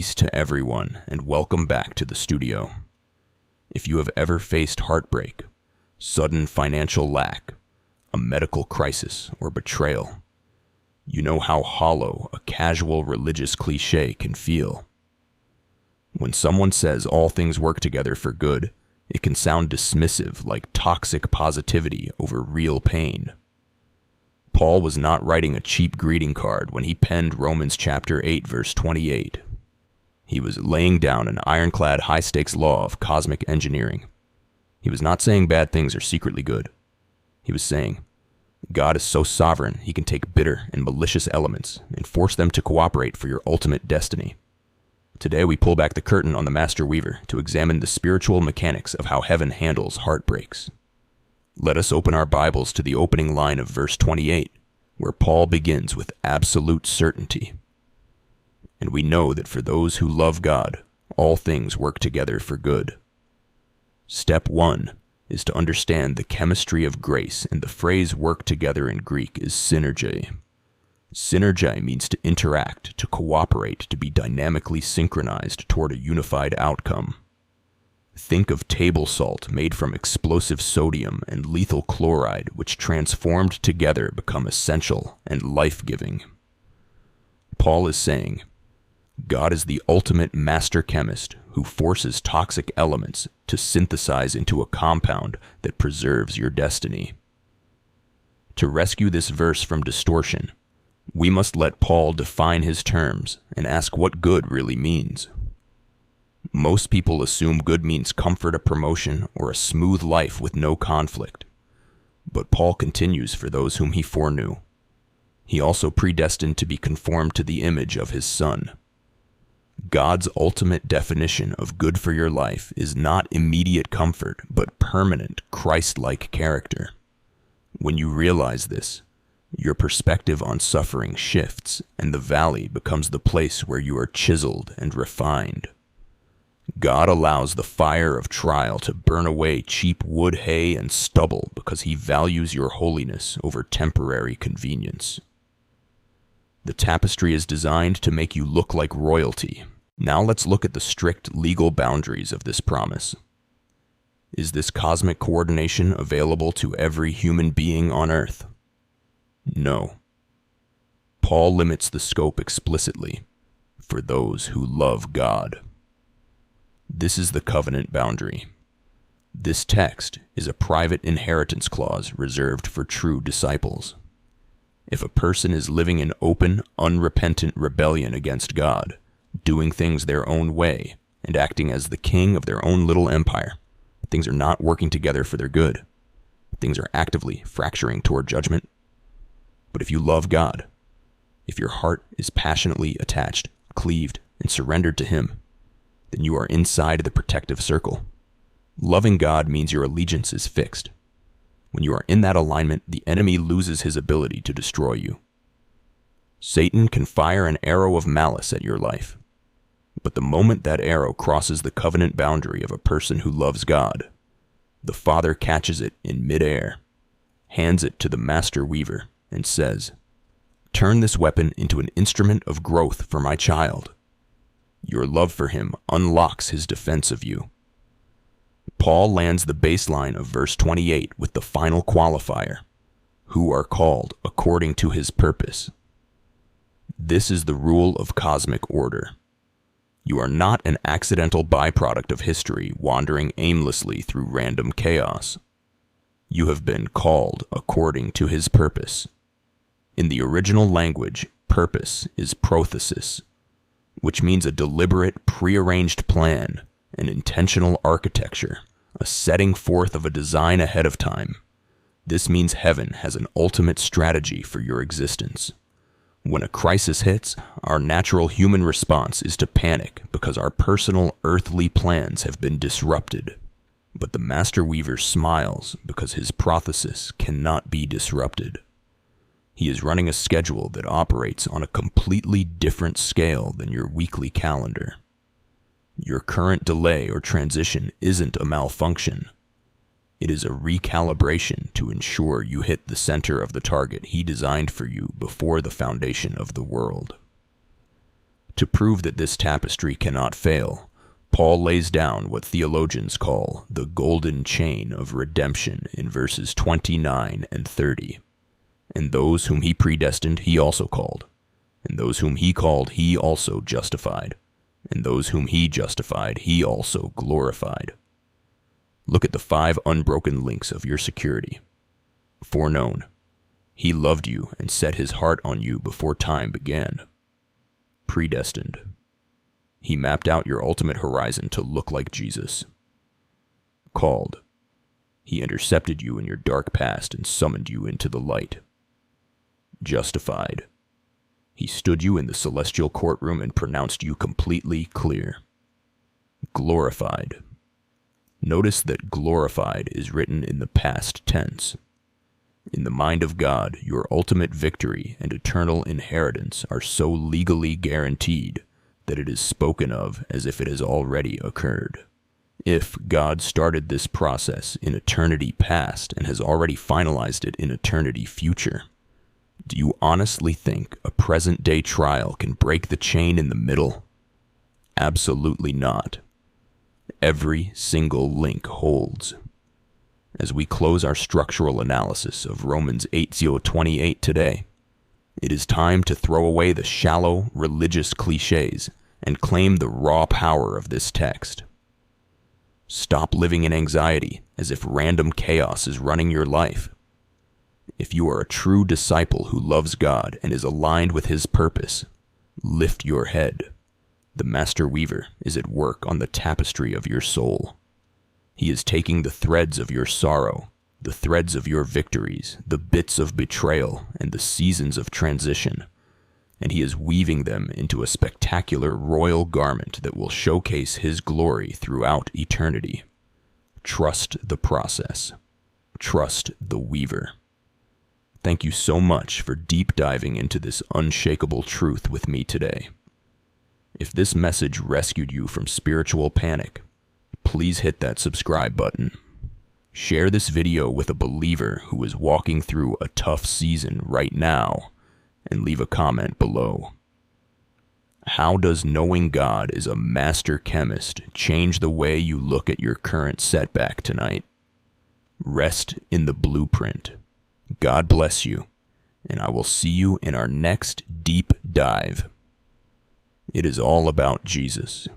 Peace to everyone, and welcome back to the studio. If you have ever faced heartbreak, sudden financial lack, a medical crisis, or betrayal, you know how hollow a casual religious cliché can feel. When someone says all things work together for good, it can sound dismissive, like toxic positivity over real pain. Paul was not writing a cheap greeting card when he penned Romans chapter 8, verse 28. He was laying down an ironclad high-stakes law of cosmic engineering. He was not saying bad things are secretly good. He was saying, God is so sovereign he can take bitter and malicious elements and force them to cooperate for your ultimate destiny. Today we pull back the curtain on the Master Weaver to examine the spiritual mechanics of how heaven handles heartbreaks. Let us open our Bibles to the opening line of verse 28, where Paul begins with absolute certainty. And we know that for those who love God, all things work together for good. Step 1 is to understand the chemistry of grace, and the phrase work together in Greek is synergy. Synergy means to interact, to cooperate, to be dynamically synchronized toward a unified outcome. Think of table salt made from explosive sodium and lethal chloride, which transformed together become essential and life-giving. Paul is saying, God is the ultimate master chemist who forces toxic elements to synthesize into a compound that preserves your destiny. To rescue this verse from distortion, we must let Paul define his terms and ask what good really means. Most people assume good means comfort, a promotion, or a smooth life with no conflict. But Paul continues for those whom he foreknew. He also predestined to be conformed to the image of his Son. God's ultimate definition of good for your life is not immediate comfort, but permanent, Christ-like character. When you realize this, your perspective on suffering shifts, and the valley becomes the place where you are chiseled and refined. God allows the fire of trial to burn away cheap wood, hay, and stubble because he values your holiness over temporary convenience. The tapestry is designed to make you look like royalty. Now let's look at the strict legal boundaries of this promise. Is this cosmic coordination available to every human being on earth? No. Paul limits the scope explicitly for those who love God. This is the covenant boundary. This text is a private inheritance clause reserved for true disciples. If a person is living in open, unrepentant rebellion against God, doing things their own way, and acting as the king of their own little empire, things are not working together for their good. Things are actively fracturing toward judgment. But if you love God, if your heart is passionately attached, cleaved, and surrendered to Him, then you are inside the protective circle. Loving God means your allegiance is fixed. When you are in that alignment, the enemy loses his ability to destroy you. Satan can fire an arrow of malice at your life, but the moment that arrow crosses the covenant boundary of a person who loves God, the Father catches it in midair, hands it to the Master Weaver, and says, "Turn this weapon into an instrument of growth for my child." Your love for him unlocks his defense of you. Paul lands the baseline of verse 28 with the final qualifier, who are called according to his purpose. This is the rule of cosmic order. You are not an accidental byproduct of history wandering aimlessly through random chaos. You have been called according to his purpose. In the original language, purpose is prothesis, which means a deliberate, prearranged plan, an intentional architecture, a setting forth of a design ahead of time. This means heaven has an ultimate strategy for your existence. When a crisis hits, our natural human response is to panic because our personal earthly plans have been disrupted. But the Master Weaver smiles because his prothesis cannot be disrupted. He is running a schedule that operates on a completely different scale than your weekly calendar. Your current delay or transition isn't a malfunction. It is a recalibration to ensure you hit the center of the target he designed for you before the foundation of the world. To prove that this tapestry cannot fail, Paul lays down what theologians call the golden chain of redemption in verses 29 and 30. And those whom he predestined, he also called. And those whom he called, he also justified. And those whom he justified, he also glorified. Look at the 5 unbroken links of your security. Foreknown. He loved you and set his heart on you before time began. Predestined. He mapped out your ultimate horizon to look like Jesus. Called. He intercepted you in your dark past and summoned you into the light. Justified. He stood you in the celestial courtroom and pronounced you completely clear. Glorified. Notice that glorified is written in the past tense. In the mind of God, your ultimate victory and eternal inheritance are so legally guaranteed that it is spoken of as if it has already occurred. If God started this process in eternity past and has already finalized it in eternity future, do you honestly think a present-day trial can break the chain in the middle? Absolutely not. Every single link holds. As we close our structural analysis of Romans 8:28 today, it is time to throw away the shallow religious clichés and claim the raw power of this text. Stop living in anxiety as if random chaos is running your life. If you are a true disciple who loves God and is aligned with his purpose, lift your head. The Master Weaver is at work on the tapestry of your soul. He is taking the threads of your sorrow, the threads of your victories, the bits of betrayal, and the seasons of transition, and he is weaving them into a spectacular royal garment that will showcase his glory throughout eternity. Trust the process. Trust the Weaver. Thank you so much for deep diving into this unshakable truth with me today. If this message rescued you from spiritual panic, please hit that subscribe button. Share this video with a believer who is walking through a tough season right now, and leave a comment below. How does knowing God is a master chemist change the way you look at your current setback tonight? Rest in the blueprint. God bless you, and I will see you in our next deep dive. It is all about Jesus.